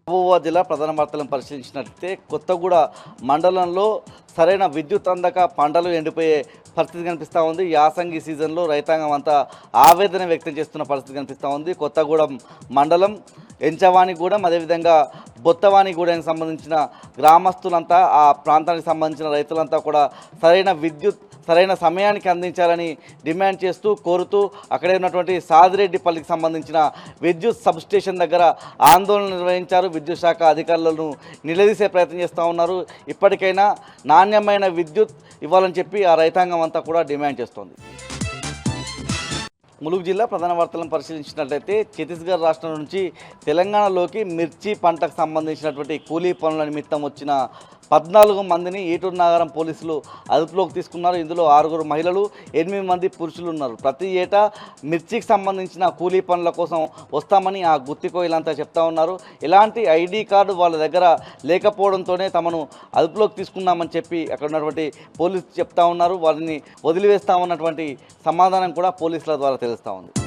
మహబూబాబాద్ జిల్లా ప్రధాన వార్తలను పరిశీలించినట్లయితే కొత్తగూడ మండలంలో సరైన విద్యుత్ అందక పంటలు ఎండిపోయే పరిస్థితి కనిపిస్తూ ఉంది. యాసంగి సీజన్లో రైతాంగం అంతా ఆవేదన వ్యక్తం చేస్తున్న పరిస్థితి కనిపిస్తూ ఉంది. కొత్తగూడెం మండలం ఎంచవాణిగూడెం అదేవిధంగా బొత్తవాణిగూడెంకి సంబంధించిన గ్రామస్తులంతా ఆ ప్రాంతానికి సంబంధించిన రైతులంతా కూడా సరైన విద్యుత్ సరైన సమయానికి అందించాలని డిమాండ్ చేస్తూ కోరుతూ అక్కడే ఉన్నటువంటి సాదిరెడ్డిపల్లికి సంబంధించిన విద్యుత్ సబ్స్టేషన్ దగ్గర ఆందోళన నిర్వహించారు. విద్యుత్ శాఖ అధికారులను నిలదీసే ప్రయత్నం చేస్తూ ఉన్నారు. ఇప్పటికైనా నాణ్యమైన విద్యుత్ ఇవ్వాలని చెప్పి ఆ రైతాంగం అంతా కూడా డిమాండ్ చేస్తోంది. ములుగు జిల్లా ప్రధాన వార్తలను పరిశీలించినట్లయితే ఛత్తీస్గఢ్ రాష్ట్రం నుంచి తెలంగాణలోకి మిర్చి పంటకు సంబంధించినటువంటి కూలీ పనుల నిమిత్తం వచ్చిన 14 మందిని ఏటూరు నాగారం పోలీసులు అదుపులోకి తీసుకున్నారు. ఇందులో 6 మహిళలు 8 మంది పురుషులు ఉన్నారు. ప్రతి ఏటా మిర్చికి సంబంధించిన కూలీ పనుల కోసం వస్తామని ఆ గుత్తికోయిలంతా చెప్తా ఉన్నారు. ఎలాంటి ఐడి కార్డు వాళ్ళ దగ్గర లేకపోవడంతోనే తమను అదుపులోకి తీసుకున్నామని చెప్పి అక్కడ ఉన్నటువంటి పోలీసులు చెప్తా ఉన్నారు. వారిని వదిలివేస్తామన్నటువంటి సమాధానం కూడా పోలీసుల ద్వారా తెలుస్తూ ఉంది.